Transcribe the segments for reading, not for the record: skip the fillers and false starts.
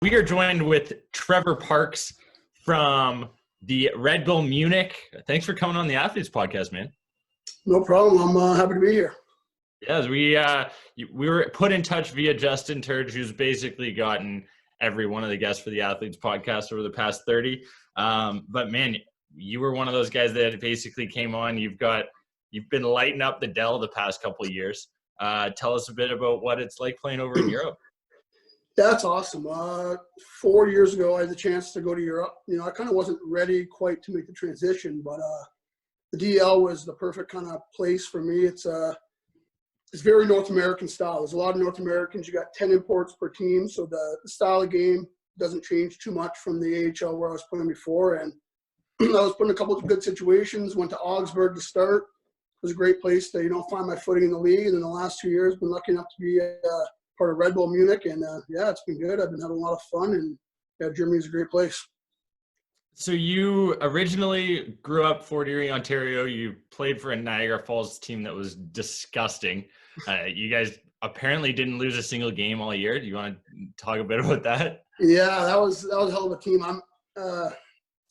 We are joined with Trevor Parkes from the Red Bull Munich. Thanks for coming on the Athletes Podcast, man. No problem. I'm happy to be here. Yes, we were put in touch via Justin Turge, who's basically gotten every one of the guests for the Athletes Podcast over the past 30. But man, you were one of those guys that basically came on. You've been lighting up the Dell the past couple of years. Tell us a bit about what it's like playing over in Europe. That's awesome. 4 years ago, I had the chance to go to Europe. I kind of wasn't ready quite to make the transition, but the DL was the perfect kind of place for me. It's very North American style. There's a lot of North Americans. You got 10 imports per team, so the style of game doesn't change too much from the AHL where I was playing before. And I was put in a couple of good situations. Went to Augsburg to start. It was a great place to find my footing in the league. And in the last 2 years, been lucky enough to be part of Red Bull Munich, and it's been good. I've been having a lot of fun, and Germany's a great place. So you originally grew up Fort Erie, Ontario. You played for a Niagara Falls team that was disgusting. You guys apparently didn't lose a single game all year. Do you want to talk a bit about that? Yeah, that was a hell of a team.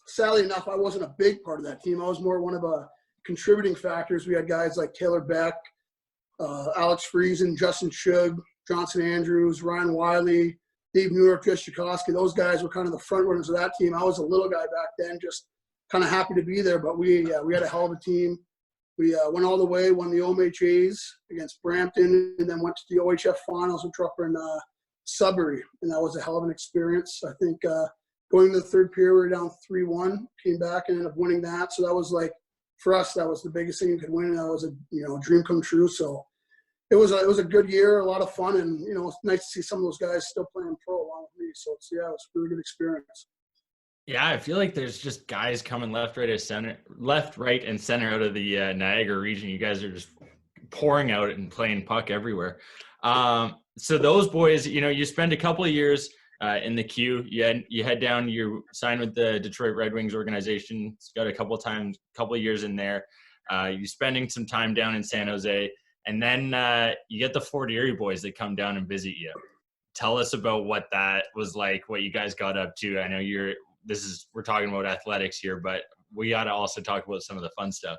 Sadly enough, I wasn't a big part of that team. I was more one of the contributing factors. We had guys like Taylor Beck, Alex Friesen, Justin Shug, Johnson Andrews, Ryan Wiley, Dave Newer, Chris Chakosky. Those guys were kind of the front runners of that team. I was a little guy back then, just kind of happy to be there. But we had a hell of a team. We went all the way, won the OMHAs against Brampton, and then went to the OHF finals, which were up in Sudbury. And that was a hell of an experience. I think going to the third period, we were down 3-1, came back and ended up winning that. So that was for us, that was the biggest thing you could win. And that was a dream come true. So it was a good year, a lot of fun, and it's nice to see some of those guys still playing pro along with me. So it was a really good experience. Yeah, I feel like there's just guys coming left, right, and center out of the Niagara region. You guys are just pouring out and playing puck everywhere. So those boys, you spend a couple of years in the Q. You head down. You sign with the Detroit Red Wings organization. It's got a couple of years in there. You're spending some time down in San Jose. And then you get the Fort Erie boys that come down and visit you. Tell us about what that was like, what you guys got up to. I know we're talking about athletics here, but we got to also talk about some of the fun stuff.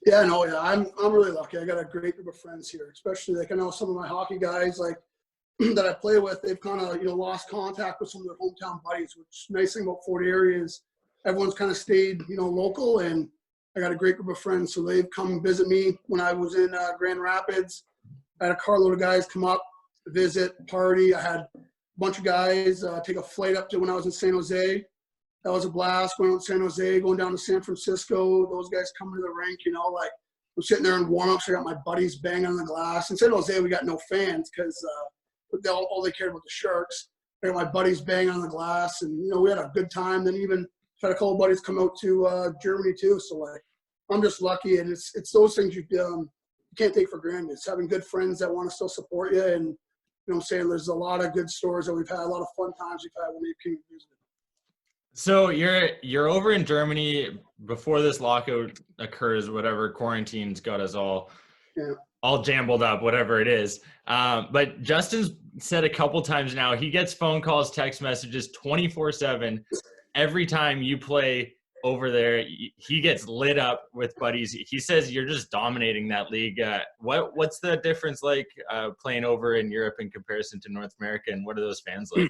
Yeah, I'm really lucky. I got a great group of friends here, especially I know some of my hockey guys that I play with. They've kind of lost contact with some of their hometown buddies. Which nice thing about Fort Erie is everyone's kind of stayed local, and I got a great group of friends, so they've come visit me when I was in Grand Rapids. I had a carload of guys come up, visit, party. I had a bunch of guys take a flight up to when I was in San Jose. That was a blast. Going out to San Jose, going down to San Francisco. Those guys coming to the rink, I'm sitting there in warm-ups. I got my buddies banging on the glass. In San Jose, we got no fans because all they cared about the Sharks. I got my buddies banging on the glass, and, we had a good time. Then even had a couple of buddies come out to Germany too. So I'm just lucky, and it's those things you can't take for granted. It's having good friends that want to still support you, and I'm saying there's a lot of good stories that we've had, a lot of fun times we've had when they came to visit. So you're over in Germany before this lockout occurs, whatever quarantine's got us all jambled up, whatever it is. But Justin's said a couple times now he gets phone calls, text messages 24/7. Every time you play over there, he gets lit up with buddies. He says you're just dominating that league. What's the difference like playing over in Europe in comparison to North America, and what are those fans like?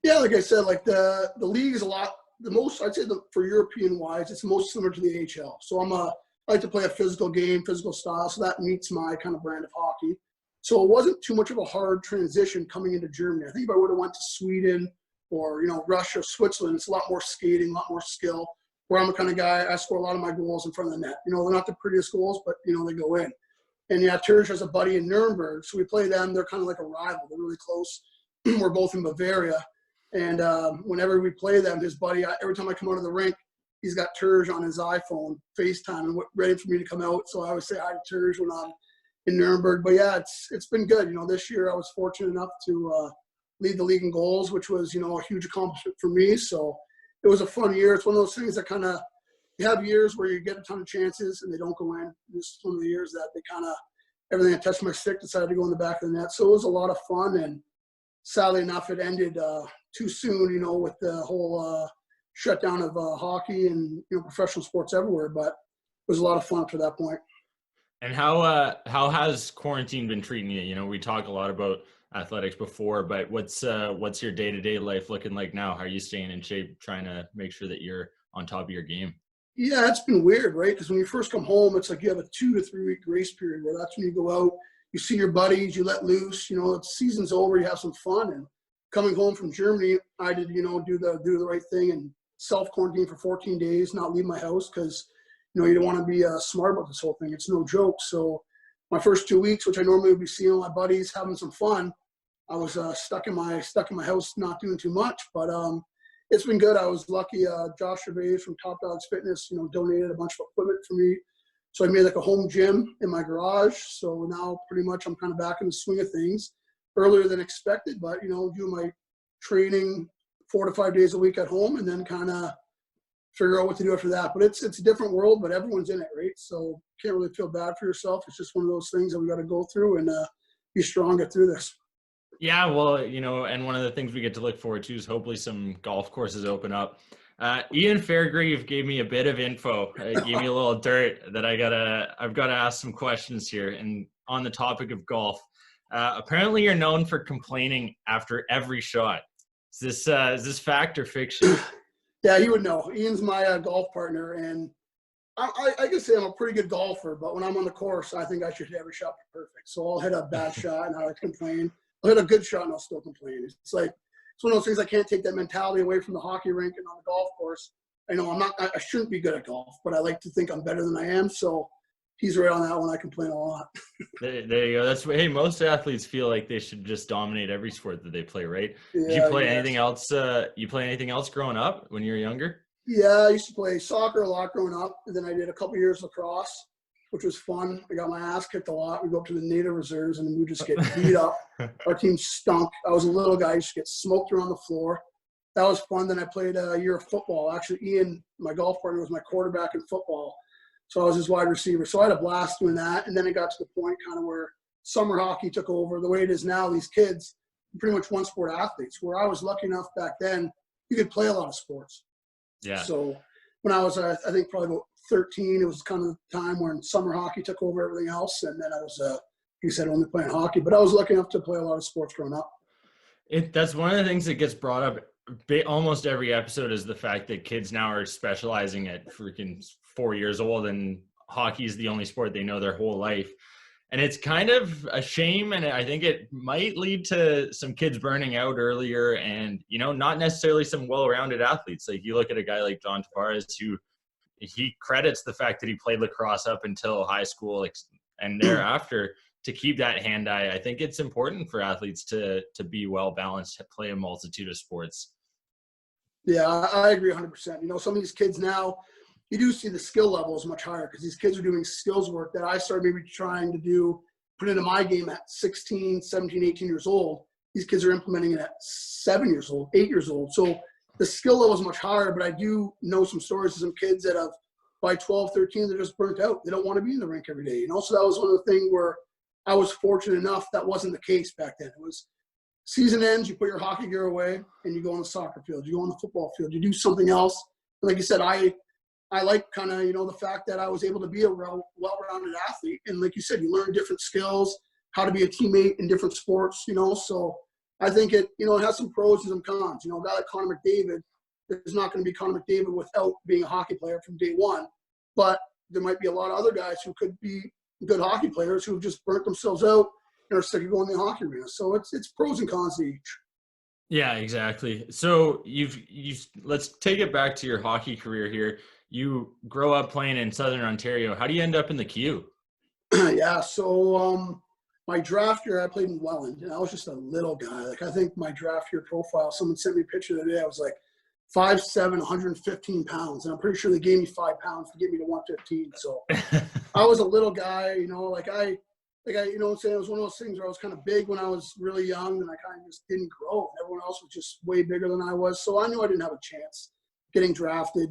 Yeah, like I said, the league is a lot. The most I'd say for European wise, it's most similar to the AHL. So I like to play a physical game, physical style. So that meets my kind of brand of hockey. So it wasn't too much of a hard transition coming into Germany. I think if I would have went to Sweden or Russia, Switzerland, it's a lot more skating, a lot more skill. Where I'm the kind of guy, I score a lot of my goals in front of the net. They're not the prettiest goals, but they go in. And Turge has a buddy in Nuremberg, so we play them. They're kind of like a rival. They're really close. We're both in Bavaria, and whenever we play them, his buddy, every time I come out of the rink, he's got Turge on his iPhone, FaceTime, and ready for me to come out. So I always say hi to Turge when I'm in Nuremberg. But yeah, it's been good. This year I was fortunate enough to lead the league in goals, which was, a huge accomplishment for me. So it was a fun year. It's one of those things that kind of, you have years where you get a ton of chances and they don't go in. This is one of the years that they kind of, everything that touched my stick decided to go in the back of the net. So it was a lot of fun. And sadly enough, it ended too soon, you know, with the whole shutdown of hockey and, you know, professional sports everywhere. But it was a lot of fun up to that point. And how has quarantine been treating you? You know, we talk a lot about athletics before, but what's your day-to-day life looking like now? How are you staying in shape, trying to make sure that you're on top of your game? Yeah, it's been weird, right? Because when you first come home, it's like you have a 2 to 3 week grace period where that's when you go out, you see your buddies, you let loose, you know, the season's over, you have some fun. And coming home from Germany, I did, you know, do the right thing and self-quarantine for 14 days, not leave my house because, you know, you don't want to be smart about this whole thing. It's no joke. So my first 2 weeks, which I normally would be seeing all my buddies, having some fun, I was stuck in my house, not doing too much. But it's been good. I was lucky. Josh Gervais from Top Dogs Fitness, you know, donated a bunch of equipment for me. So I made like a home gym in my garage. So now pretty much I'm kind of back in the swing of things earlier than expected, but, you know, do my training 4 to 5 days a week at home and then kind of figure out what to do after that. But it's a different world, but everyone's in it, right? So can't really feel bad for yourself. It's just one of those things that we got to go through and be strong, get through this. Yeah, well, you know, and one of the things we get to look forward to is hopefully some golf courses open up. Ian Fairgrieve gave me a bit of info. Gave me a little dirt that I've got to ask some questions here. And on the topic of golf, apparently you're known for complaining after every shot. Is this fact or fiction? Yeah, you would know. Ian's my golf partner, and I can say I'm a pretty good golfer, but when I'm on the course, I think I should hit every shot perfect. So I'll hit a bad shot and I like to complain. I'll hit a good shot and I'll still complain. It's like, it's one of those things I can't take that mentality away from the hockey rink and on the golf course. I know I shouldn't be good at golf, but I like to think I'm better than I am. So he's right on that one. I complain a lot. There you go. Hey, most athletes feel like they should just dominate every sport that they play, right? Yeah, Did you play anything else? You play anything else growing up when you were younger? Yeah, I used to play soccer a lot growing up, and then I did a couple years lacrosse, which was fun. I got my ass kicked a lot. We go up to the native reserves, and we would just get beat up. Our team stunk. I was a little guy. I used to get smoked around the floor. That was fun. Then I played a year of football. Actually, Ian, my golf partner, was my quarterback in football. So I was his wide receiver. So I had a blast doing that. And then it got to the point kind of where summer hockey took over. The way it is now, these kids, pretty much one-sport athletes, where I was lucky enough back then, you could play a lot of sports. Yeah. So when I was, I think probably about 13, it was kind of the time when summer hockey took over everything else. And then I was, like you said, only playing hockey. But I was lucky enough to play a lot of sports growing up. That's one of the things that gets brought up almost every episode is the fact that kids now are specializing at freaking 4 years old, and hockey is the only sport they know their whole life. And it's kind of a shame, and I think it might lead to some kids burning out earlier and, you know, not necessarily some well-rounded athletes. Like you look at a guy like John Tavares, who he credits the fact that he played lacrosse up until high school and thereafter to keep that hand-eye. I think it's important for athletes to be well-balanced, to play a multitude of sports. Yeah, I agree 100%. You know, some of these kids now, you do see the skill level is much higher because these kids are doing skills work that I started maybe trying to do, put into my game at 16, 17, 18 years old. These kids are implementing it at 7 years old, 8 years old. So the skill level is much higher, but I do know some stories of some kids that have, by 12, 13, they're just burnt out. They don't want to be in the rink every day, you know? So that was one of the things where I was fortunate enough that wasn't the case back then. It was season ends, you put your hockey gear away, and you go on the soccer field. You go on the football field. You do something else. And like you said, I like kind of, you know, the fact that I was able to be a well-rounded athlete. And like you said, you learn different skills, how to be a teammate in different sports, you know. So I think it, you know, it has some pros and some cons. You know, a guy like Connor McDavid, there's not going to be Connor McDavid without being a hockey player from day one. But there might be a lot of other guys who could be good hockey players who have just burnt themselves out and are sick of going to the hockey arena. So it's pros and cons to each. Yeah, exactly. So let's take it back to your hockey career here. You grow up playing in Southern Ontario. How do you end up in the Q? Yeah, so my draft year, I played in Welland, and I was just a little guy. Like, I think my draft year profile, someone sent me a picture the other day. I was like 5'7", 115 pounds, and I'm pretty sure they gave me 5 pounds to get me to 115. So I was a little guy, you know, you know what I'm saying? It was one of those things where I was kind of big when I was really young, and I kind of just didn't grow. Everyone else was just way bigger than I was. So I knew I didn't have a chance getting drafted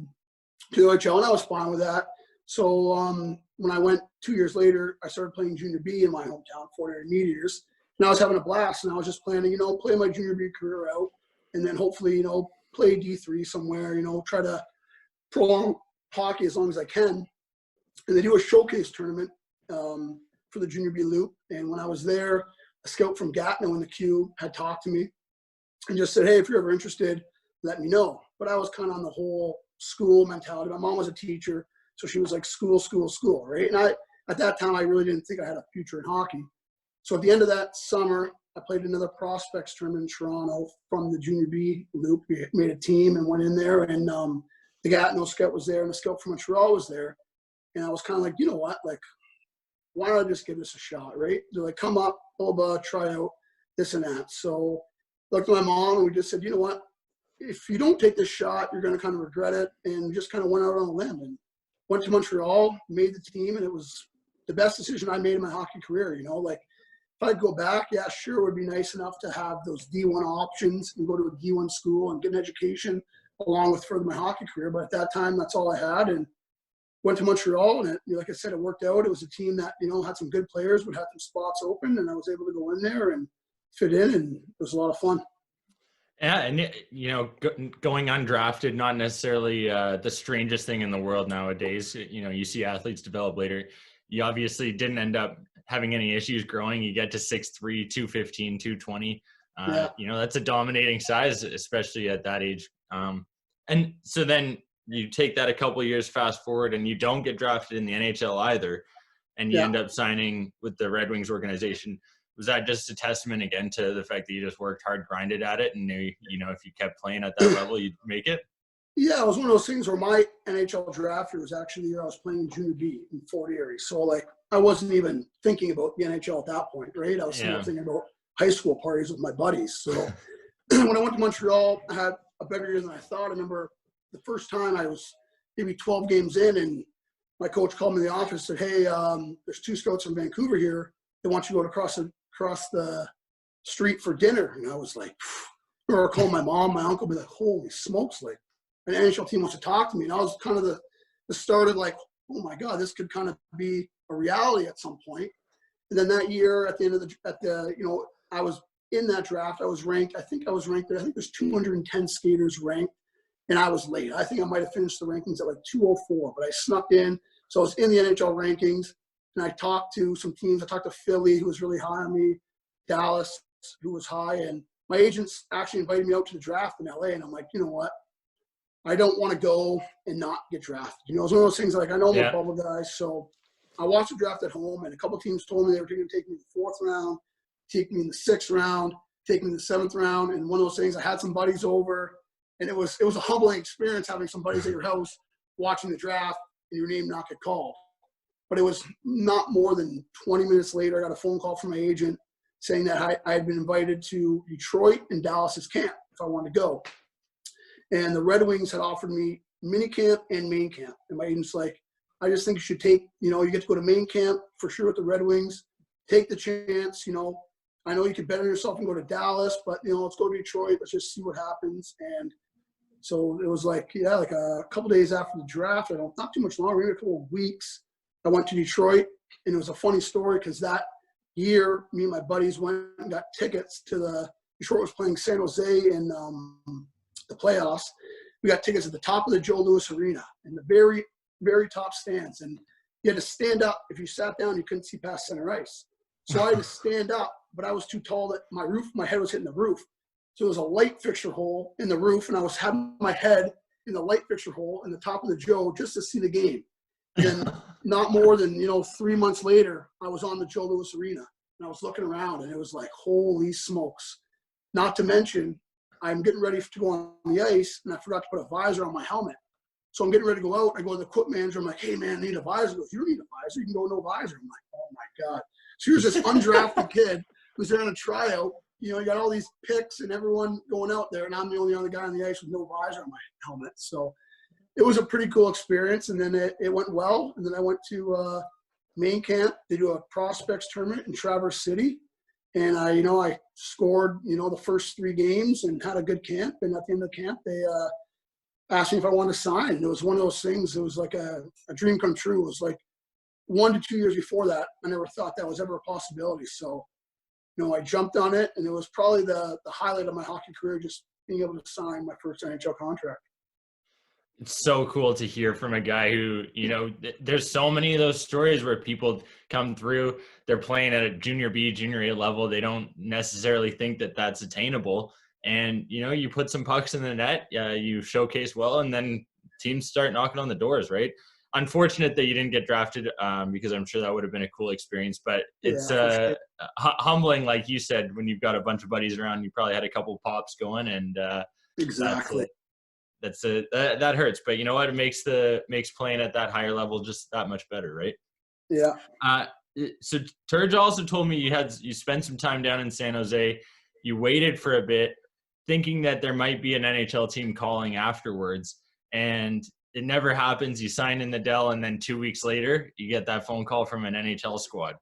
to the QMJHL, and I was fine with that. So when I went 2 years later, I started playing junior B in my hometown, 4 Meteors. And I was having a blast, and I was just planning, you know, play my junior B career out, and then hopefully, you know, play D3 somewhere, you know, try to prolong hockey as long as I can. And they do a showcase tournament for the junior B loop. And when I was there, a scout from Gatineau in the Q had talked to me and just said, hey, if you're ever interested, let me know. But I was kind of on the whole school mentality. My mom was a teacher, so she was like, school, school, school, right? And at that time, I really didn't think I had a future in hockey. So at the end of that summer, I played another prospects tournament in Toronto from the junior B loop. We made a team and went in there, and the Gatineau scout was there, and the scout from Montreal was there. And I was kind of like, you know what, like, why don't I just give this a shot, right? They're like, come up, blah, blah, try out this and that. So I looked at my mom, and we just said, you know what, if you don't take this shot, you're going to kind of regret it. And just kind of went out on a limb and went to Montreal, made the team, and it was the best decision I made in my hockey career, you know, like, if I'd go back, yeah, sure, it would be nice enough to have those D1 options and go to a D1 school and get an education along with further my hockey career. But at that time, that's all I had, and went to Montreal. And like I said, it worked out. It was a team that, you know, had some good players, but had some spots open, and I was able to go in there and fit in, and it was a lot of fun. Yeah, and you know, going undrafted, not necessarily the strangest thing in the world nowadays. You know, you see athletes develop later. You obviously didn't end up having any issues growing. You get to 6'3", 215, 220. Yeah. You know, that's a dominating size, especially at that age. And so then you take that a couple of years fast forward, and you don't get drafted in the NHL either, and you end up signing with the Red Wings organization. Was that just a testament again to the fact that you just worked hard, grinded at it, and knew, you know, if you kept playing at that level, you'd make it? Yeah, it was one of those things where my NHL draft year was actually the year I was playing in junior B in Fort Erie. So, like, I wasn't even thinking about the NHL at that point, right? I was still thinking about high school parties with my buddies. So when I went to Montreal, I had a better year than I thought. I remember the first time I was maybe 12 games in, and my coach called me in the office and said, hey, there's 2 scouts from Vancouver here. They want you to go across the street for dinner. And I was like, I remember calling my mom, my uncle, be like, holy smokes, like, an NHL team wants to talk to me. And I was kind of the start of like, oh my God, this could kind of be a reality at some point. And then that year at the end of you know, I was in that draft. I was ranked, I think there's 210 skaters ranked, and I was late. I think I might've finished the rankings at like 204, but I snuck in. So I was in the NHL rankings, and I talked to some teams. I talked to Philly, who was really high on me, Dallas, who was high. And my agents actually invited me out to the draft in LA. And I'm like, you know what? I don't want to go and not get drafted. You know, it's one of those things like, I know I'm a bubble guy, so I watched the draft at home, and a couple of teams told me they were going to take me in the 4th round, take me in the 6th round, take me in the 7th round. And one of those things, I had some buddies over, and it was a humbling experience having some buddies at your house watching the draft and your name not get called. But it was not more than 20 minutes later, I got a phone call from my agent saying that I had been invited to Detroit and Dallas's camp if I wanted to go. And the Red Wings had offered me mini camp and main camp. And my agent's like, I just think you should take, you know, you get to go to main camp for sure with the Red Wings. Take the chance, you know. I know you could bet on yourself and go to Dallas, but, you know, let's go to Detroit. Let's just see what happens. And so it was like, like a couple days after the draft, not too much longer, maybe a couple of weeks, I went to Detroit. And it was a funny story because that year, me and my buddies went and got tickets to Detroit was playing San Jose in the playoffs. We got tickets at the top of the Joe Louis Arena in the very, very top stands. And you had to stand up. If you sat down, you couldn't see past center ice. So I had to stand up, but I was too tall that my head was hitting the roof. So there was a light fixture hole in the roof, and I was having my head in the light fixture hole in the top of the Joe just to see the game. And then not more than, 3 months later, I was on the Joe Louis Arena, and I was looking around, and it was like, holy smokes. Not to mention, I'm getting ready to go on the ice, and I forgot to put a visor on my helmet. So I'm getting ready to go out. I go to the equipment manager. I'm like, hey, man, I need a visor. He goes, you don't need a visor. You can go no visor. I'm like, oh, my God. So here's this undrafted kid who's there on a tryout. You know, you got all these picks and everyone going out there, and I'm the only other guy on the ice with no visor on my helmet. So it was a pretty cool experience, and then it went well. And then I went to main camp. They do a prospects tournament in Traverse City. And I scored, the first 3 games and had a good camp. And at the end of the camp, they asked me if I wanted to sign. And it was one of those things. It was like a dream come true. It was like 1 to 2 years before that. I never thought that was ever a possibility. So I jumped on it, and it was probably the highlight of my hockey career, just being able to sign my first NHL contract. It's so cool to hear from a guy who, there's so many of those stories where people come through, they're playing at a junior B, junior A level. They don't necessarily think that that's attainable. And, you put some pucks in the net, you showcase well, and then teams start knocking on the doors, right? Unfortunate that you didn't get drafted, because I'm sure that would have been a cool experience, but it's sure. humbling, like you said, when you've got a bunch of buddies around. You probably had a couple pops going, and Exactly. that hurts. But you know what? It makes playing at that higher level just that much better, right? Yeah. So Turge also told me you spent some time down in San Jose. You waited for a bit, thinking that there might be an NHL team calling afterwards, and it never happens. You sign in the Dell, and then 2 weeks later, you get that phone call from an NHL squad.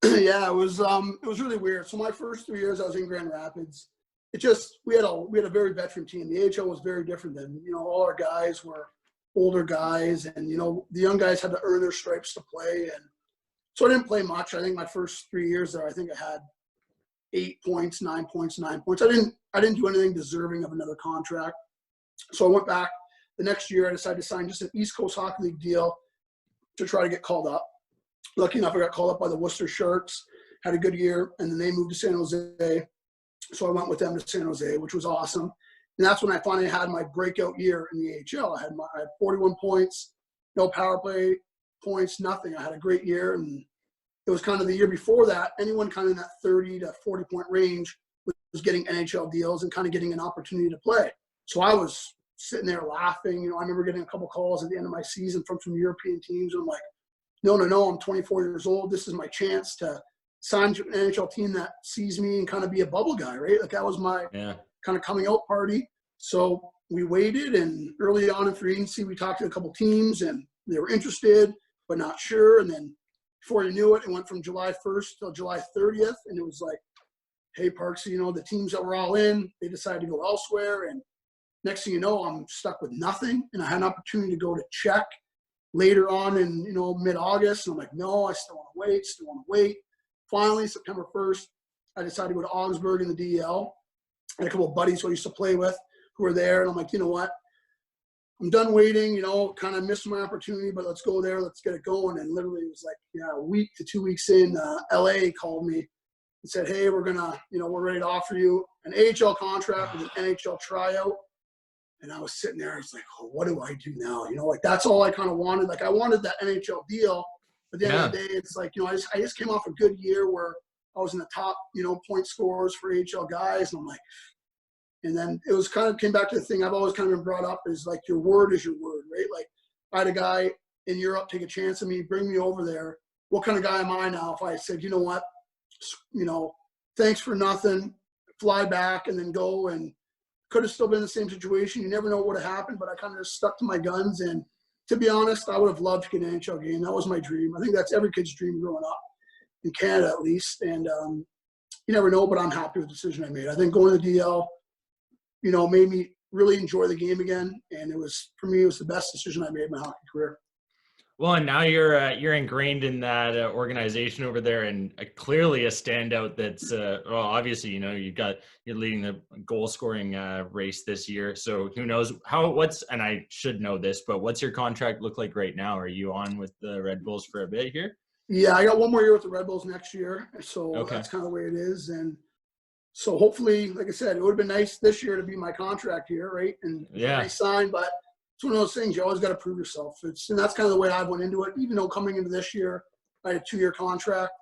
Yeah, it was really weird. So my first 3 years, I was in Grand Rapids. We had a very veteran team. The AHL was very different than, all our guys were older guys, and the young guys had to earn their stripes to play. And so I didn't play much. I think my first 3 years there, I think I had 8 points, 9 points, 9 points. I didn't do anything deserving of another contract. So I went back. The next year, I decided to sign just an East Coast Hockey League deal to try to get called up. Lucky enough, I got called up by the Worcester Sharks, had a good year, and then they moved to San Jose. So I went with them to San Jose, which was awesome. And that's when I finally had my breakout year in the AHL. I had 41 points, no power play points, nothing. I had a great year, and it was kind of the year before that. Anyone kind of in that 30 to 40 point range was getting NHL deals and kind of getting an opportunity to play. So I was sitting there laughing. I remember getting a couple calls at the end of my season from some European teams. And I'm like, no, I'm 24 years old. This is my chance to sign to an NHL team that sees me and kind of be a bubble guy, right? Like that was my kind of coming out party. So we waited, and early on in free agency, we talked to a couple teams, and they were interested, but not sure. And then before you knew it, it went from July 1st till July 30th. And it was like, hey, Parks, the teams that were all in, they decided to go elsewhere. And next thing you know, I'm stuck with nothing. And I had an opportunity to go to Czech later on in, mid-August. And I'm like, no, I still want to wait. Finally, September 1st, I decided to go to Augsburg in the DEL. I had a couple of buddies who I used to play with who were there. And I'm like, you know what? I'm done waiting, kind of missed my opportunity, but let's go there. Let's get it going. And literally it was like, a week to 2 weeks in, LA called me and said, hey, we're ready to offer you an AHL contract with an NHL tryout. And I was sitting there, I was like, oh, what do I do now? That's all I kind of wanted. Like I wanted that NHL deal. But at the end of the day, it's like, I just came off a good year where I was in the top, point scorers for AHL guys. And I'm like, and then it was kind of came back to the thing I've always kind of been brought up is like your word is your word, right? Like I had a guy in Europe take a chance on me, bring me over there. What kind of guy am I now if I said, you know what, thanks for nothing, fly back and then go, and could have still been in the same situation. You never know what would have happened, but I kind of just stuck to my guns. And to be honest, I would have loved to get an NHL game. That was my dream. I think that's every kid's dream growing up, in Canada at least. And you never know, but I'm happy with the decision I made. I think going to the DL, made me really enjoy the game again. And for me, it was the best decision I made in my hockey career. Well, and now you're ingrained in that organization over there, and clearly a standout. That's obviously you're leading the goal scoring race this year. So who knows and I should know this, but what's your contract look like right now? Are you on with the Red Bulls for a bit here? Yeah, I got one more year with the Red Bulls next year, so That's kind of the way it is. And so hopefully, like I said, it would have been nice this year to be my contract here, right? And re-sign, but it's one of those things you always got to prove yourself. And that's kind of the way I went into it. Even though coming into this year, I had a 2-year contract.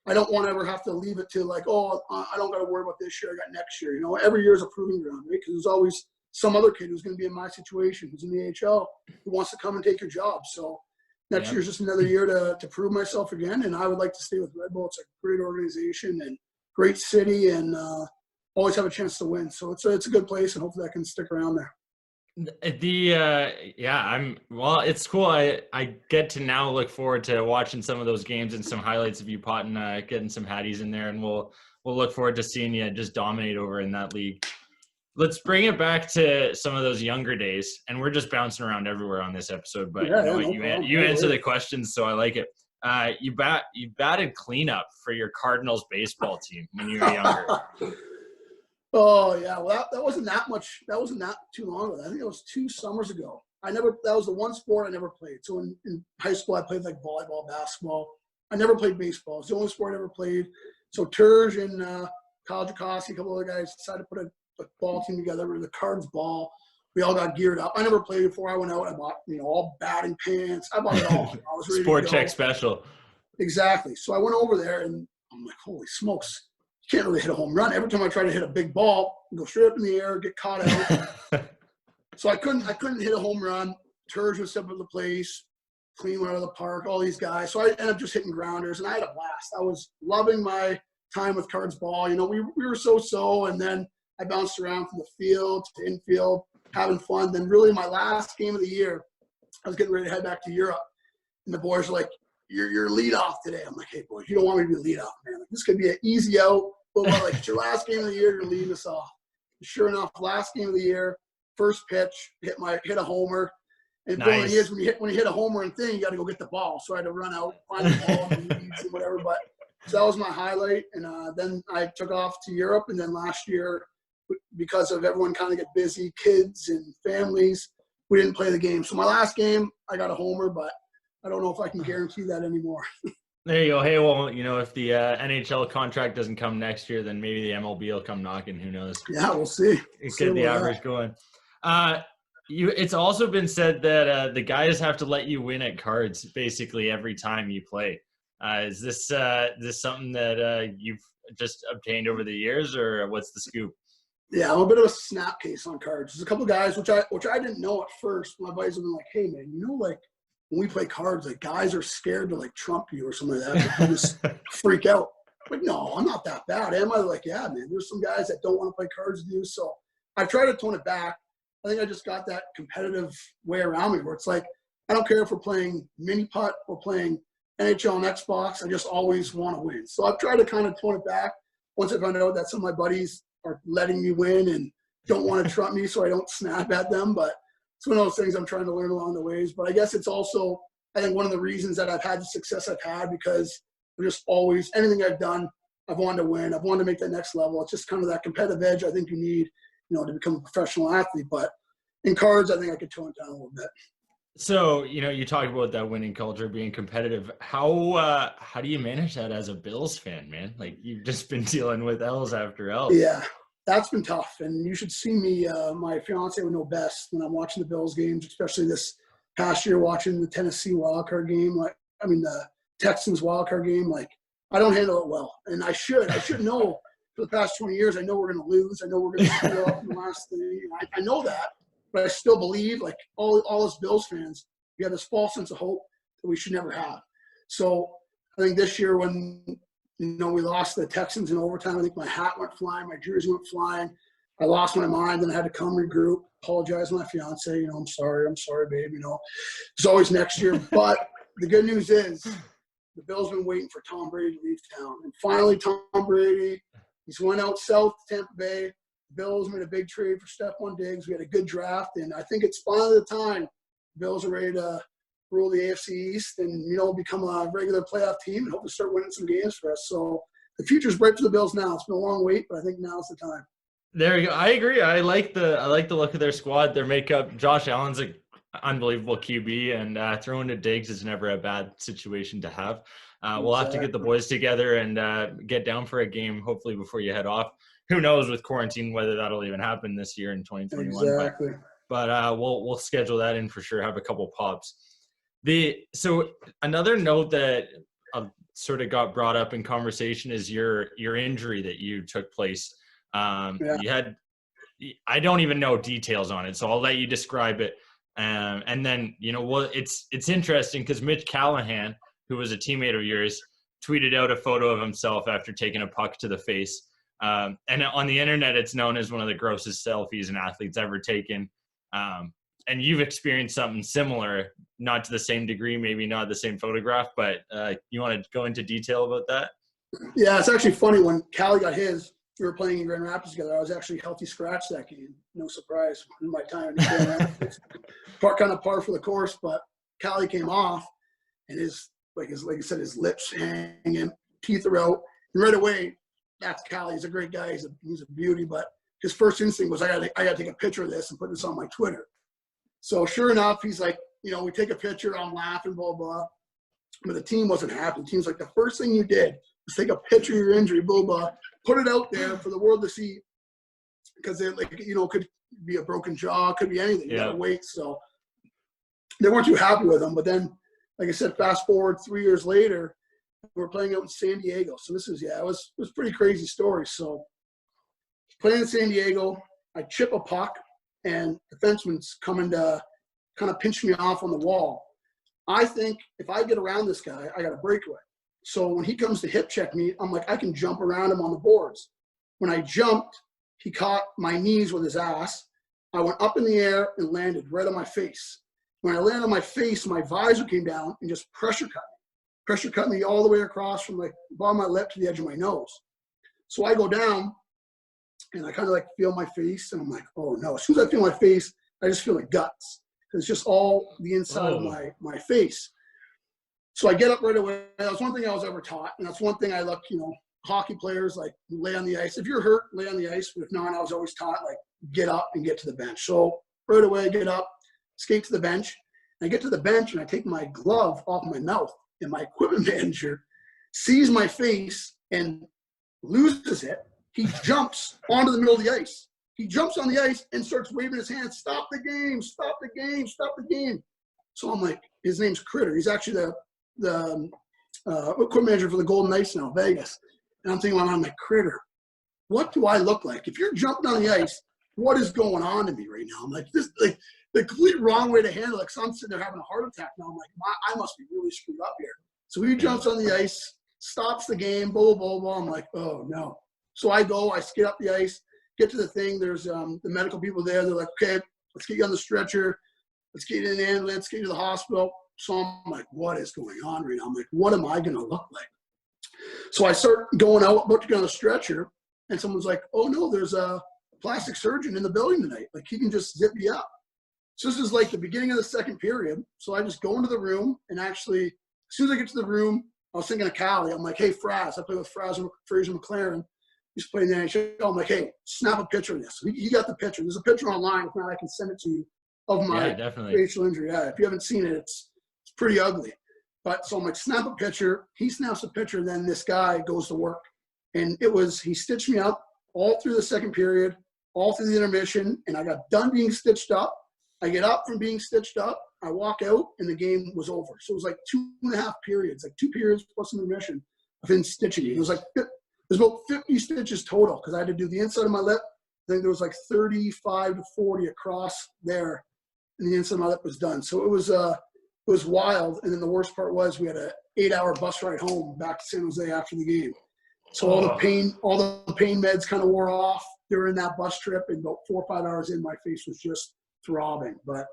I don't want to ever have to leave it to like, oh, I don't got to worry about this year. I got next year. Every year is a proving ground, right? Because there's always some other kid who's going to be in my situation, who's in the AHL, who wants to come and take your job. So next year's just another year to prove myself again. And I would like to stay with Red Bull. It's a great organization and great city, and always have a chance to win. So it's a good place, and hopefully I can stick around there. It's cool. I get to now look forward to watching some of those games and some highlights of you potting, getting some Hatties in there, and we'll look forward to seeing you just dominate over in that league. Let's bring it back to some of those younger days, and we're just bouncing around everywhere on this episode, but you answer the questions, so I like it. You batted cleanup for your Cardinals baseball team when you were younger. Oh yeah, well that wasn't that much. That wasn't that too long ago. I think it was 2 summers ago. That was the one sport I never played. So in high school, I played like volleyball, basketball. I never played baseball. It's the only sport I ever played. So Terge and Kyle Jakosky, a couple other guys decided to put a ball team together with the Cards ball. We all got geared up. I never played before I went out. I bought, all batting pants. I bought it all. I was ready Sport to go. check special. Exactly. So I went over there and I'm like, holy smokes. You can't really hit a home run. Every time I try to hit a big ball, go straight up in the air, get caught out. So I couldn't hit a home run. Terge was up at the place, clean one out of the park, all these guys. So I ended up just hitting grounders, and I had a blast. I was loving my time with Cards ball. We were so, and then I bounced around from the field to infield, having fun. Then really my last game of the year, I was getting ready to head back to Europe, and the boys were like, you're lead off today. I'm like, hey, boys, you don't want me to be lead off, man. Like, this could be an easy out. But like, it's your last game of the year, you're leading us off. Sure enough, last game of the year, first pitch, hit a homer. And the thing is, when you hit a homer and thing, you got to go get the ball. So I had to run out, find the ball, and leads and whatever. But so that was my highlight. And then I took off to Europe. And then last year, because of everyone kind of get busy, kids and families, we didn't play the game. So my last game, I got a homer, but I don't know if I can guarantee that anymore. There you go. Hey, well, if the NHL contract doesn't come next year, then maybe the MLB will come knocking. Who knows? Yeah, we'll see. Get the average going. It's also been said that the guys have to let you win at cards basically every time you play. Is this something that you've just obtained over the years, or what's the scoop? Yeah, I'm a bit of a snap case on cards. There's a couple guys which I didn't know at first. My buddies have been like, "Hey man, like when we play cards, like guys are scared to like trump you or something like that. They just freak out." Like, no, I'm not that bad, am I? Like, yeah, man. There's some guys that don't want to play cards with you, so I try to tone it back. I think I just got that competitive way around me where it's like, I don't care if we're playing mini putt or playing NHL and Xbox. I just always want to win. So I've tried to kind of tone it back once I found out that some of my buddies are letting me win and don't want to trump me so I don't snap at them. But it's one of those things I'm trying to learn along the ways. But I guess it's also, I think, one of the reasons that I've had the success I've had, because I'm just always, anything I've done, I've wanted to win. I've wanted to make that next level. It's just kind of that competitive edge I think you need, to become a professional athlete. But in cards, I think I could tone it down a little bit. So, you talk about that winning culture, being competitive. How do you manage that as a Bills fan, man? Like, you've just been dealing with L's after L's. Yeah, that's been tough. And you should see me, my fiance would know best when I'm watching the Bills games, especially this past year watching the Tennessee wildcard game. The Texans wildcard game. Like, I don't handle it well. And I should know. For the past 20 years, I know we're going to lose. I know we're going to screw up in the last thing. I know that. But I still believe, like all us Bills fans, we have this false sense of hope that we should never have. So I think this year when, we lost the Texans in overtime, I think my hat went flying, my jersey went flying. I lost my mind, and I had to come regroup, apologize to my fiance. I'm sorry, babe. It's always next year. But the good news is the Bills been waiting for Tom Brady to leave town. And finally, Tom Brady, he's went out south to Tampa Bay. Bills made a big trade for Stephon Diggs. We had a good draft, and I think it's finally the time the Bills are ready to rule the AFC East and, become a regular playoff team and hope to start winning some games for us. So the future's bright for the Bills now. It's been a long wait, but I think now's the time. There you go. I agree. I like the look of their squad, their makeup. Josh Allen's an unbelievable QB, and throwing to Diggs is never a bad situation to have. We'll have to get the boys together and get down for a game, hopefully before you head off. Who knows with quarantine whether that'll even happen this year in 2021. Exactly. But we'll schedule that in for sure. Have a couple pops. So another note that sort of got brought up in conversation is your injury that you took place. You had, I don't even know details on it, so I'll let you describe it. And then it's interesting because Mitch Callahan, who was a teammate of yours, tweeted out a photo of himself after taking a puck to the face. And on the internet, it's known as one of the grossest selfies an athlete's ever taken. And you've experienced something similar, not to the same degree, maybe not the same photograph, but you want to go into detail about that? Yeah, it's actually funny. When Callie got his, we were playing in Grand Rapids together. I was actually healthy scratch that game. No surprise in my time in Grand Rapids. Kind of par for the course, but Callie came off, and like I said, his lips hanging, teeth are out. And right away, that's Callie. He's a great guy. He's a beauty. But his first instinct was, I gotta take a picture of this and put this on my Twitter. So sure enough, he's like, you know, we take a picture. I'm laughing, blah, blah. But the team wasn't happy. The team's like, the first thing you did was take a picture of your injury, blah, blah, put it out there for the world to see. Because they're like, you know, could be a broken jaw, could be anything. You gotta wait. So they weren't too happy with him. But then, like I said, fast forward 3 years later, we're playing out in San Diego. So this is, it was a pretty crazy story. So playing in San Diego, I chip a puck, and defenseman's coming to kind of pinch me off on the wall. I think if I get around this guy, I got a breakaway. So when he comes to hip check me, I'm like, I can jump around him on the boards. When I jumped, he caught my knees with his ass. I went up in the air and landed right on my face. When I landed on my face, my visor came down and just pressure cut me. Pressure cut me all the way across from like the bottom of my lip to the edge of my nose. So I go down and I kind of like feel my face, and I'm like, oh no. As soon as I feel my face, I just feel like guts. It's just all the inside of my face. So I get up right away. That's one thing I was ever taught, and that's one thing I look, you know, hockey players, like, lay on the ice. If you're hurt, lay on the ice. But if not, I was always taught, like, get up and get to the bench. So right away, I get up, skate to the bench. And I get to the bench, and I take my glove off my mouth, and my equipment manager sees my face and loses it. He jumps onto the middle of the ice. He jumps on the ice and starts waving his hands, stop the game, stop the game, stop the game. So I'm like, his name's Critter. He's actually the equipment manager for the Golden Knights now, Vegas. And I'm thinking, well, I'm like, Critter, what do I look like? If you're jumping on the ice, what is going on to me right now? I'm like, this like the complete wrong way to handle it. So I'm sitting there having a heart attack now. I'm like, I must be really screwed up here. So he jumps on the ice, stops the game, blah, blah, blah. I'm like, oh, no. So I go, I skate up the ice, get to the thing. There's the medical people there. They're like, okay, let's get you on the stretcher. Let's get you in the ambulance, let's get you to the hospital. So I'm like, what is going on right now? I'm like, what am I going to look like? So I start going out, about to get on the stretcher, and someone's like, oh, no, there's a plastic surgeon in the building tonight. Like, he can just zip you up. So this is like the beginning of the second period. So I just go into the room, and actually, as soon as I get to the room, I was thinking of Callie. I'm like, hey, Fraser with Fraser McLaren. He's playing the NHL. I'm like, hey, snap a picture of this. He got the picture. There's a picture online. If not, I can send it to you of my facial injury. Yeah, if you haven't seen it, it's pretty ugly. But so I'm like, snap a picture. He snaps a picture. Then this guy goes to work. And he stitched me up all through the second period, all through the intermission. And I got done being stitched up. I get up from being stitched up. I walk out, and the game was over. So it was like 2.5 periods, like 2 periods plus an intermission of him stitching me. It was like, there's about 50 stitches total because I had to do the inside of my lip. I think there was like 35 to 40 across there, and the inside of my lip was done. So it was wild. And then the worst part was we had an 8-hour bus ride home back to San Jose after the game. So all the pain meds kind of wore off during that bus trip, and about 4 or 5 hours in, my face was just throbbing. But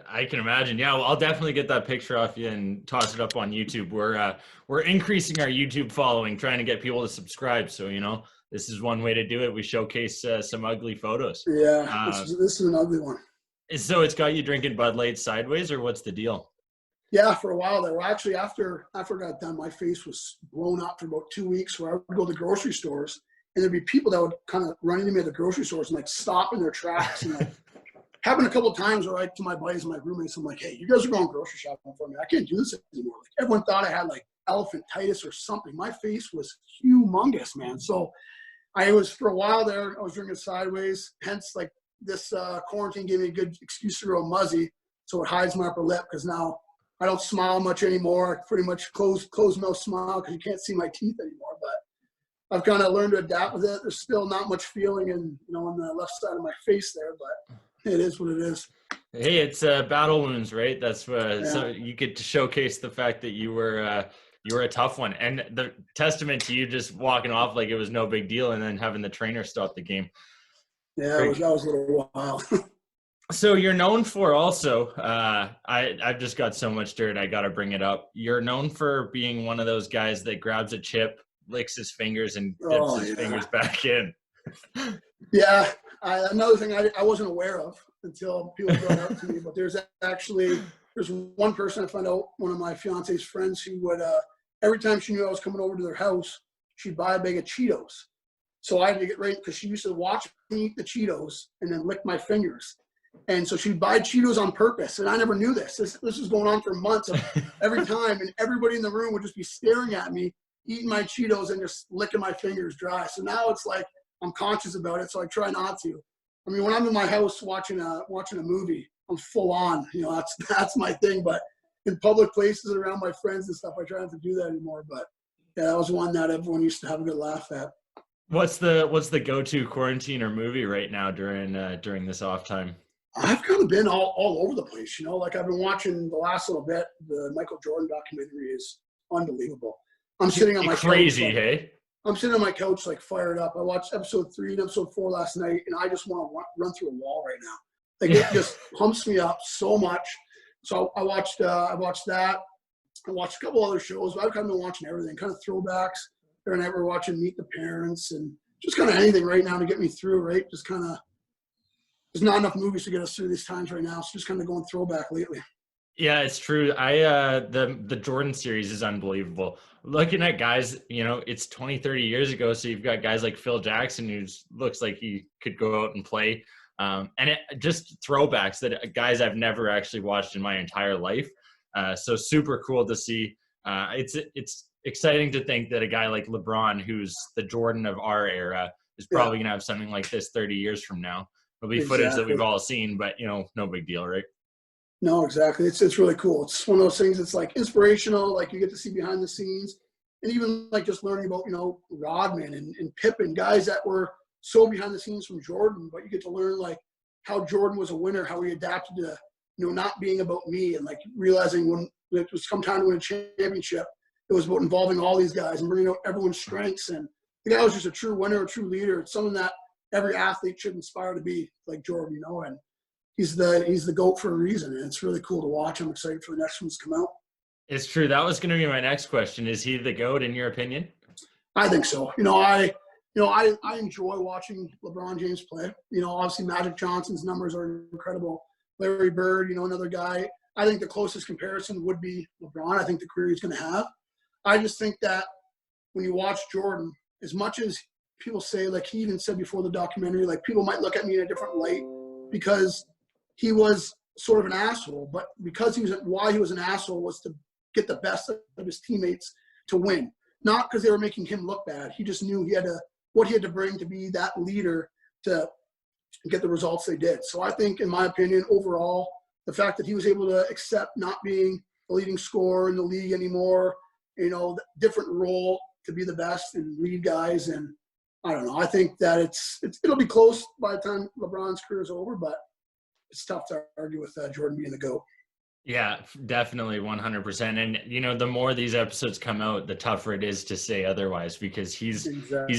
I can imagine. Yeah, well, I'll definitely get that picture off you and toss it up on YouTube. We're increasing our YouTube following, trying to get people to subscribe. So, you know, this is one way to do it. We showcase some ugly photos. Yeah, this is an ugly one. So it's got you drinking Bud Light sideways, or what's the deal? Yeah, for a while there. Well, actually, after I got done, my face was blown up for about 2 weeks, where I would go to the grocery stores, and there'd be people that would kind of run into me at the grocery stores and like stop in their tracks and like. Happened a couple of times where, like, to my buddies and my roommates, I'm like, hey, you guys are going grocery shopping for me. I can't do this anymore. Like, everyone thought I had, like, elephantitis or something. My face was humongous, man. So for a while there, I was drinking sideways. Hence, like, this quarantine gave me a good excuse to grow muzzy, so it hides my upper lip, because now I don't smile much anymore. I pretty much close mouth smile because you can't see my teeth anymore. But I've kind of learned to adapt with it. There's still not much feeling on the left side of my face there, but it is what it is. Hey, it's battle wounds, right? That's so you get to showcase the fact that you were a tough one, and the testament to you just walking off like it was no big deal, and then having the trainer stop the game. Yeah, that was a little wild. So you're known for also, I've just got so much dirt, I got to bring it up. You're known for being one of those guys that grabs a chip, licks his fingers, and dips his fingers back in. Yeah. Another thing I wasn't aware of until people brought it up to me, but there's actually there's one person I found out, one of my fiance's friends, who would, every time she knew I was coming over to their house, she'd buy a bag of Cheetos. So I had to get ready because she used to watch me eat the Cheetos and then lick my fingers. And so she'd buy Cheetos on purpose. And I never knew this. This was going on for months of every time. And everybody in the room would just be staring at me, eating my Cheetos and just licking my fingers dry. So now it's like I'm conscious about it, so I try not to. I mean, when I'm in my house watching a movie, I'm full on. You know, that's my thing. But in public places around my friends and stuff, I try not to do that anymore. But yeah, that was one that everyone used to have a good laugh at. What's the go-to quarantine or movie right now during this off time? I've kind of been all over the place, you know. Like I've been watching the last little bit. The Michael Jordan documentary is unbelievable. I'm sitting on my crazy, couch, hey? I'm sitting on my couch like fired up. I watched episode 3 and episode 4 last night, and I just want to run through a wall right now. Like it just pumps me up so much. So I watched that. I watched a couple other shows, but I've kind of been watching everything, kind of throwbacks. Every night we're watching Meet the Parents and just kind of anything right now to get me through, right? Just kind of, there's not enough movies to get us through these times right now. So just kind of going throwback lately. Yeah, it's true. The Jordan series is unbelievable. Looking at guys, you know, it's 20, 30 years ago. So you've got guys like Phil Jackson, who looks like he could go out and play. Just throwbacks that guys I've never actually watched in my entire life. So super cool to see. It's exciting to think that a guy like LeBron, who's the Jordan of our era, is probably going to have something like this 30 years from now. It'll be footage that we've all seen, but, you know, no big deal, right? No, exactly. It's really cool. It's one of those things that's like inspirational, like you get to see behind the scenes, and even like just learning about, you know, Rodman and Pippen, guys that were so behind the scenes from Jordan, but you get to learn like how Jordan was a winner, how he adapted to, you know, not being about me, and like realizing when it was come time to win a championship, it was about involving all these guys and bringing out everyone's strengths. And the guy was just a true winner, a true leader. It's something that every athlete should aspire to be like Jordan, you know, and he's the GOAT for a reason. And it's really cool to watch. I'm excited for the next ones to come out. It's true. That was going to be my next question. Is he the GOAT in your opinion? I think so. I enjoy watching LeBron James play. You know, obviously Magic Johnson's numbers are incredible. Larry Bird, you know, another guy. I think the closest comparison would be LeBron. I think the career he's going to have. I just think that when you watch Jordan, as much as people say, like he even said before the documentary, like people might look at me in a different light because he was sort of an asshole. But because why he was an asshole was to get the best of his teammates to win. Not because they were making him look bad. He just knew what he had to bring to be that leader to get the results they did. So I think, in my opinion, overall, the fact that he was able to accept not being the leading scorer in the league anymore, you know, different role to be the best and lead guys. And I don't know. I think that it'll be close by the time LeBron's career is over, but it's tough to argue with Jordan being the GOAT. Yeah, definitely 100%. And, you know, the more these episodes come out, the tougher it is to say otherwise, because he's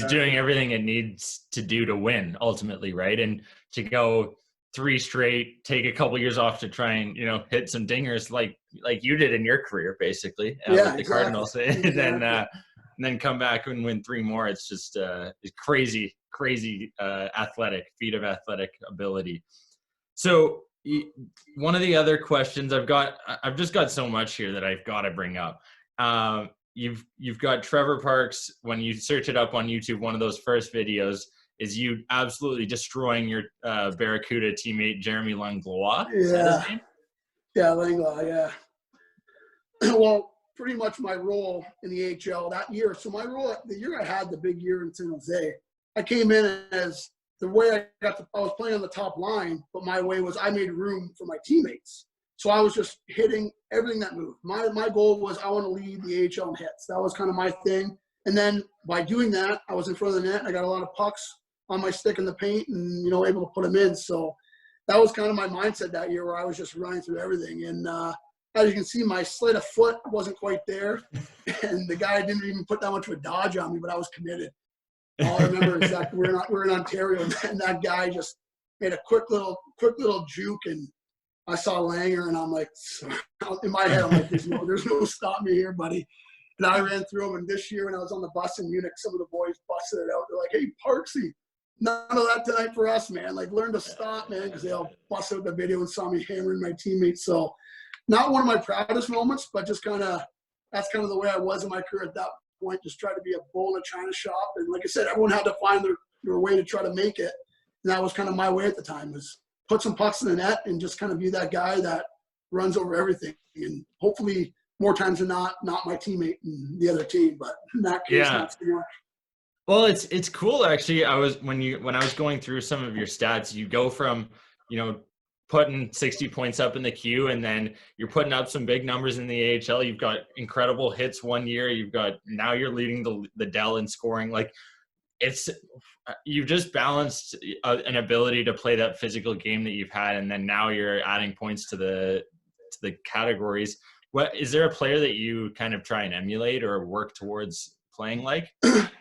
doing everything it needs to do to win ultimately, right? And to go 3 straight, take a couple years off to try and, you know, hit some dingers like you did in your career, basically, with the Cardinals, and then come back and win 3 more. It's just crazy athletic feat of athletic ability. So one of the other questions I've just got so much here that I've got to bring up. You've got Trevor Parkes. When you search it up on YouTube, one of those first videos is you absolutely destroying your Barracuda teammate Jeremy Langlois. Yeah. Is that his name? Yeah, Langlois. Yeah. Well, pretty much my role in the AHL that year. So my role, the year I had the big year in San Jose, I came in as the way I was playing on the top line, but my way was I made room for my teammates. So I was just hitting everything that moved. My goal was I want to lead the AHL in hits. That was kind of my thing. And then by doing that, I was in front of the net. I got a lot of pucks on my stick in the paint and, you know, able to put them in. So that was kind of my mindset that year, where I was just running through everything. And as you can see, my sleight of foot wasn't quite there. And the guy didn't even put that much of a dodge on me, but I was committed. All I remember is that we're in Ontario, and that guy just made a quick little juke, and I saw Langer, and I'm like, in my head, I'm like, there's no stop me here, buddy. And I ran through him. And this year, when I was on the bus in Munich, some of the boys busted it out. They're like, "Hey, Parksy, none of that tonight for us, man. Like, learn to stop, man, because they all bust out the video and saw me hammering my teammates. So not one of my proudest moments, but just that's kind of the way I was in my career at that point, just try to be a bull in a china shop. And like I said, everyone had to find their way to try to make it. And that was kind of my way at the time, was put some pucks in the net and just kind of be that guy that runs over everything. And hopefully more times than not my teammate and the other team, but in that case, not so much. Well, it's cool actually. When I was going through some of your stats, you go from, putting 60 points up in the Q, and then you're putting up some big numbers in the AHL. You've got incredible hits one year. Now you're leading the Dell in scoring. Like, you've just balanced an ability to play that physical game that you've had, and then now you're adding points to the categories. What is there a player that you kind of try and emulate or work towards playing like?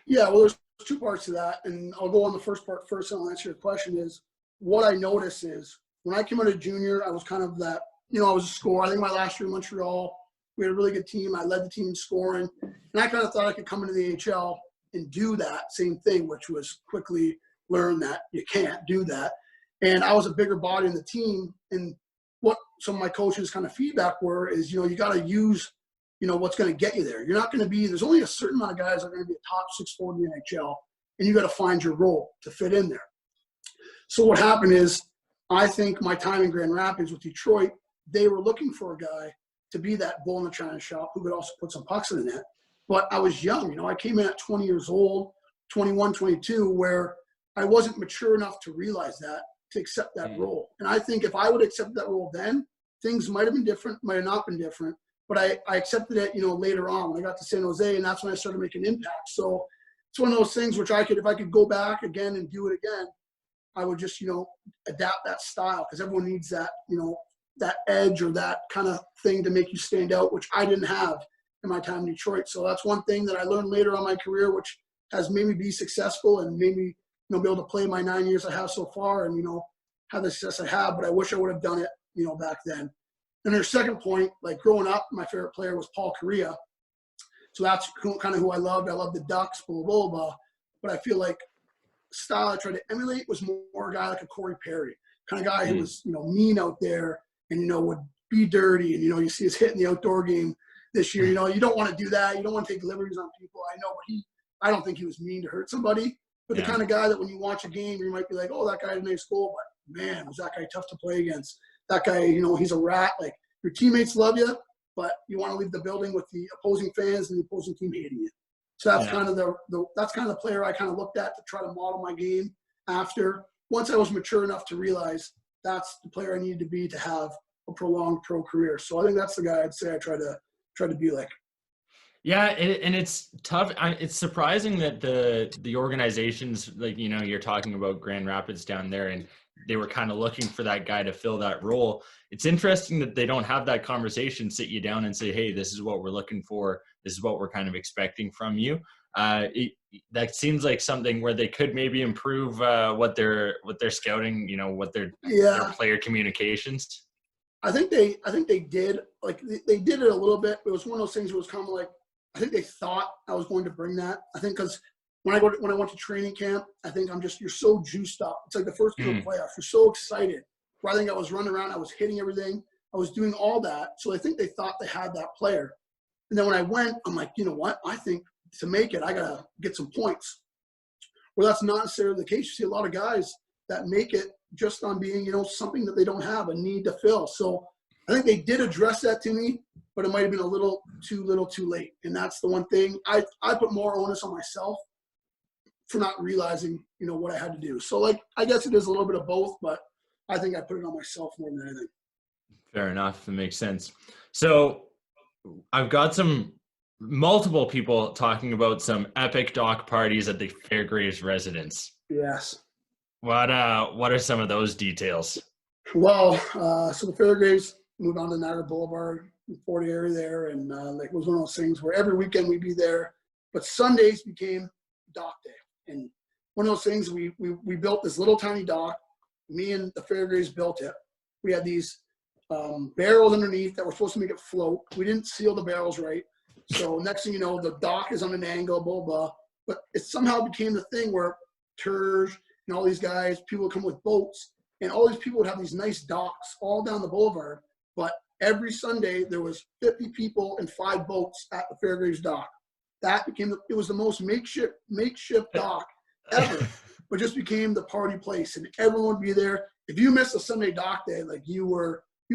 Yeah, well, there's two parts to that, and I'll go on the first part first, and I'll answer your question. Is what I notice is when I came out of junior, I was kind of that, I was a scorer. I think my last year in Montreal, we had a really good team. I led the team in scoring, and I kind of thought I could come into the AHL and do that same thing, which was quickly learn that you can't do that. And I was a bigger body in the team, and what some of my coaches' kind of feedback were is, you got to use, what's going to get you there. You're not going to be, there's only a certain amount of guys that are going to be a top 6'4" in the NHL, and you got to find your role to fit in there. So what happened is, I think my time in Grand Rapids with Detroit, they were looking for a guy to be that bull in the china shop who could also put some pucks in the net. But I was young, I came in at 20 years old, 21, 22, where I wasn't mature enough to realize that, to accept that role. And I think if I would accept that role then, things might have been different, might have not been different. But I accepted it, later on when I got to San Jose, and that's when I started making impact. So it's one of those things which if I could go back again and do it again, I would just, adapt that style, because everyone needs that, that edge or that kind of thing to make you stand out, which I didn't have in my time in Detroit. So that's one thing that I learned later on in my career, which has made me be successful and made me, be able to play my 9 years I have so far and, have the success I have. But I wish I would have done it, back then. And their second point, like growing up, my favorite player was Paul Kariya. So that's kind of who I loved. I loved the Ducks, blah, blah, blah. But I feel like style I tried to emulate was more a guy like a Corey Perry, kind of guy who was, mean out there and, would be dirty. And, you see his hit in the outdoor game this year. You don't want to do that. You don't want to take liberties on people. I know, but I don't think he was mean to hurt somebody. But the kind of guy that when you watch a game, you might be like, oh, that guy had a nice goal. But, man, was that guy tough to play against. That guy, he's a rat. Like, your teammates love you, but you want to leave the building with the opposing fans and the opposing team hating you. So that's kind of that's kind of the player I kind of looked at to try to model my game after. Once I was mature enough to realize that's the player I needed to be to have a prolonged pro career. So I think that's the guy I'd say I try to be like. Yeah, and it's tough. It's surprising that the organizations, like, you're talking about Grand Rapids down there, and they were kind of looking for that guy to fill that role. It's interesting that they don't have that conversation, sit you down and say, hey, this is what we're looking for. This is what we're kind of expecting from you. That seems like something where they could maybe improve what they're scouting, what their player communications. I think they did. Like, they did it a little bit. It was one of those things where it was kind of like, I think they thought I was going to bring that. I think because when I went to training camp, I think you're so juiced up. It's like the first game of playoffs. You're so excited. Where I think I was running around, I was hitting everything. I was doing all that. So I think they thought they had that player. And then when I went, I'm like, you know what? I think to make it, I got to get some points. Well, that's not necessarily the case. You see a lot of guys that make it just on being, something that they don't have a need to fill. So I think they did address that to me, but it might have been a little too late. And that's the one thing. I put more onus on myself for not realizing, what I had to do. So, like, I guess it is a little bit of both, but I think I put it on myself more than anything. Fair enough. That makes sense. So I've got multiple people talking about some epic dock parties at the Fairgraves residence. Yes. What are some of those details? Well, so the Fairgraves moved on to Niagara Boulevard, the 40 area there, and it was one of those things where every weekend we'd be there, but Sundays became dock day. And one of those things, we built this little tiny dock. Me and the Fairgraves built it. We had these barrels underneath that were supposed to make it float. We didn't seal the barrels right. So next thing you know, the dock is on an angle, blah, blah. But it somehow became the thing where Turge and all these guys, people would come with boats, and all these people would have these nice docks all down the boulevard. But every Sunday there was 50 people and 5 boats at the Fairgraves dock. That became it was the most makeshift dock ever, but just became the party place, and everyone would be there. If you missed a Sunday dock day, like you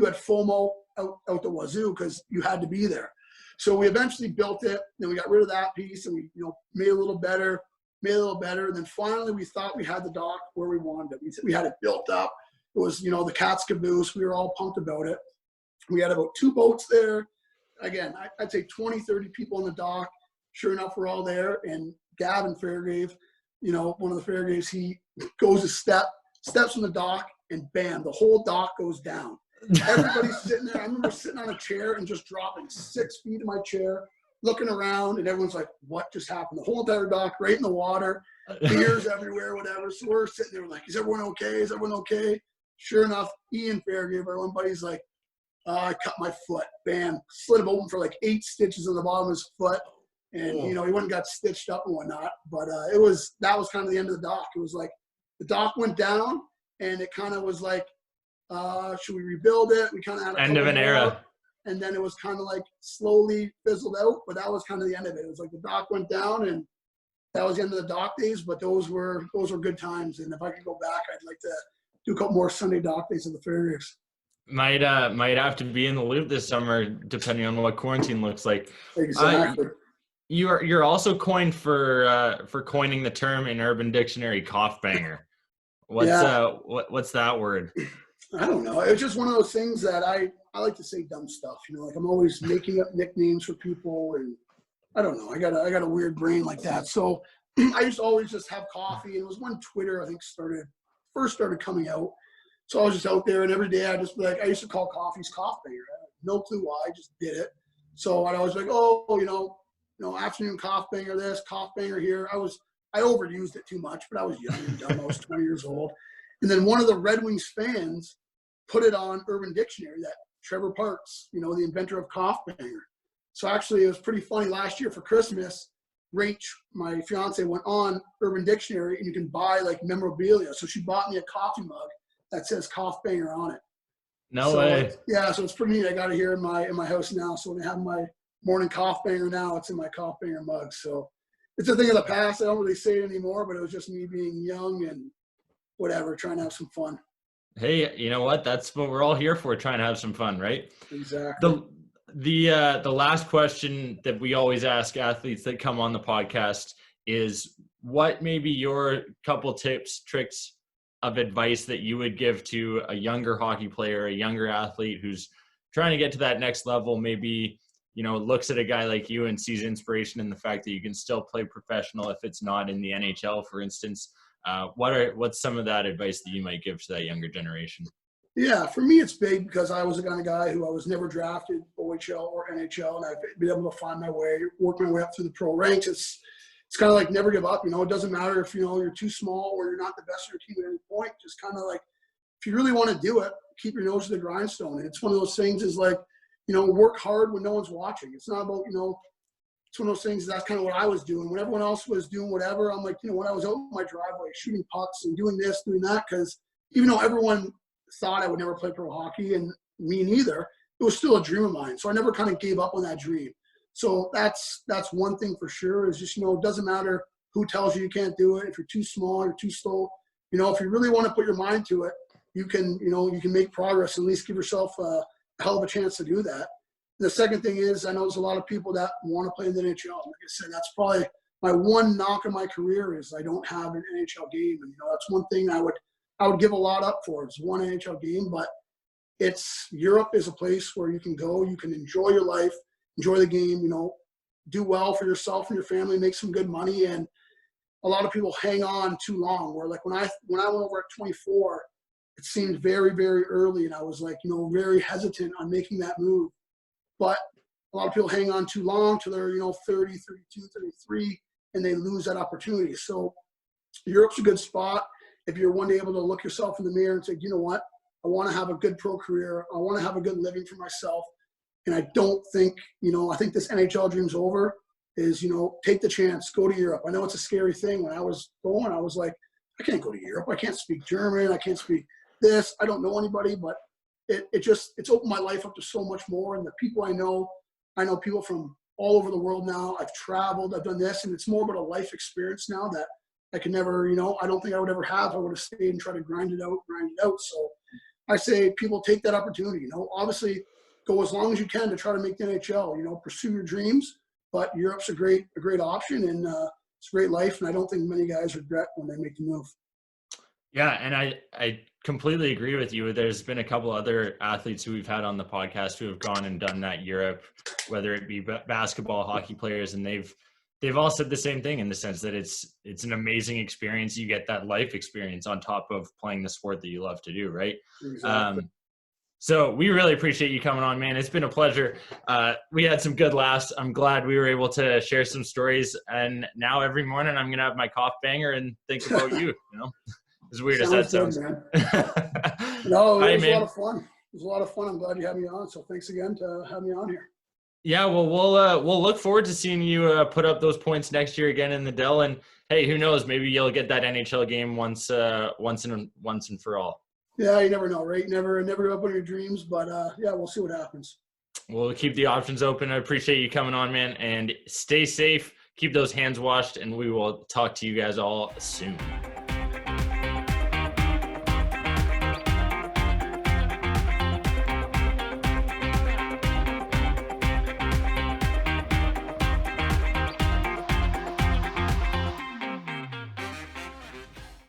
had FOMO out the wazoo because you had to be there. So we eventually built it, then we got rid of that piece, and we made it a little better. And then finally we thought we had the dock where we wanted it. We had it built up. It was, the cat's caboose. We were all pumped about it. We had about 2 boats there. Again, I'd say 20, 30 people on the dock. Sure enough, we're all there. And Gavin Fairgrave, one of the Fairgraves, he goes a steps on the dock, and bam, the whole dock goes down. Everybody's sitting there. I remember sitting on a chair and just dropping 6 feet in my chair, looking around, and everyone's like, what just happened? The whole entire dock right in the water, beers everywhere, whatever. So we're sitting there like, is everyone okay? Is everyone okay? Sure enough, Ian Fairgrave, our one buddy's like, I cut my foot. Bam, slid him open for like 8 stitches on the bottom of his foot. And, he went and got stitched up and whatnot. But that was kind of the end of the dock. It was like the dock went down, and it kind of was like, should we rebuild it? We kind of had a end of an era. And then it was kind of like slowly fizzled out, but that was kind of the end of it. It was like the dock went down, and that was the end of the dock days, but those were good times. And if I could go back, I'd like to do a couple more Sunday dock days at the Fairgraves. Might have to be in the loop this summer, depending on what quarantine looks like. Exactly. You're also coined for coining the term in Urban Dictionary, CoughBanger. What's that word? I don't know. It's just one of those things that I like to say dumb stuff. Like I'm always making up nicknames for people, and I don't know. I got a weird brain like that. So I used to always just have coffee, and it was when Twitter I think first started coming out. So I was just out there, and every day I just like I used to call coffees CoughBanger. I had no clue why. I just did it. So I'd always like, afternoon CoughBanger this, CoughBanger here. I overused it too much, but I was young and dumb. I was 20 years old. And then one of the Red Wings fans put it on Urban Dictionary, that Trevor Parkes, the inventor of CoughBanger. So actually it was pretty funny. Last year for Christmas, Rach, my fiance, went on Urban Dictionary, and you can buy like memorabilia. So she bought me a coffee mug that says CoughBanger on it. No way. Yeah, so it's pretty neat. I got it here in my house now. So when I have my morning CoughBanger now, it's in my CoughBanger mug. So it's a thing of the past. I don't really say it anymore, but it was just me being young and whatever, trying to have some fun. Hey, you know what? That's what we're all here for, trying to have some fun, right? Exactly. The last question that we always ask athletes that come on the podcast is, what may be your couple tips, tricks of advice that you would give to a younger hockey player, a younger athlete who's trying to get to that next level, maybe, looks at a guy like you and sees inspiration in the fact that you can still play professional if it's not in the NHL, for instance. What's some of that advice that you might give to that younger generation? Yeah, for me, it's big because I was the kind of guy who I was never drafted OHL or NHL, and I've been able to find my way, work my way up through the pro ranks. It's kind of like never give up. It doesn't matter if, you're too small or you're not the best of your team at any point. Just kind of like, if you really want to do it, keep your nose to the grindstone. And it's one of those things is like, work hard when no one's watching. It's not about, it's one of those things, that's kind of what I was doing. When everyone else was doing whatever, I'm like, when I was out in my driveway shooting pucks and doing this, doing that, because even though everyone thought I would never play pro hockey, and me neither, it was still a dream of mine. So I never kind of gave up on that dream. So that's one thing for sure, is just, it doesn't matter who tells you can't do it. If you're too small, you're too slow, if you really want to put your mind to it, you can make progress, at least give yourself a hell of a chance to do that. The second thing is, I know there's a lot of people that want to play in the NHL. Like I said, that's probably my one knock on my career, is I don't have an NHL game. And, that's one thing I would give a lot up for, is one NHL game. But Europe is a place where you can go, you can enjoy your life, enjoy the game, do well for yourself and your family, make some good money. And a lot of people hang on too long, where like when I went over at 24, it seemed very, very early. And I was like, very hesitant on making that move. But a lot of people hang on too long till they're, 30, 32, 33, and they lose that opportunity. So Europe's a good spot if you're one day able to look yourself in the mirror and say, you know what, I want to have a good pro career. I want to have a good living for myself. And I don't think, I think this NHL dream's over, is, take the chance, go to Europe. I know it's a scary thing. When I was going, I was like, I can't go to Europe. I can't speak German. I can't speak this. I don't know anybody, but it's opened my life up to so much more. And the people I know people from all over the world now. I've traveled, I've done this, and it's more about a life experience now that I can never, I don't think I would ever have. I would have stayed and tried to grind it out. So I say people take that opportunity, obviously go as long as you can to try to make the NHL, pursue your dreams, but Europe's a great option, and it's a great life. And I don't think many guys regret when they make the move. Yeah, and I completely agree with you. There's been a couple other athletes who we've had on the podcast who have gone and done that Europe, whether it be basketball, hockey players, and they've all said the same thing in the sense that it's an amazing experience. You get that life experience on top of playing the sport that you love to do, right? Exactly. So we really appreciate you coming on, man. It's been a pleasure. We had some good laughs. I'm glad we were able to share some stories. And now every morning I'm going to have my CoughBanger and think about you, As weird as that sounds. Good, no, it was man. A lot of fun. It was a lot of fun. I'm glad you had me on. So thanks again to have me on here. Yeah, well, we'll look forward to seeing you put up those points next year again in the Dell. And hey, who knows? Maybe you'll get that NHL game once and for all. Yeah, you never know, right? Never give up on your dreams. But yeah, we'll see what happens. We'll keep the options open. I appreciate you coming on, man. And stay safe. Keep those hands washed, and we will talk to you guys all soon.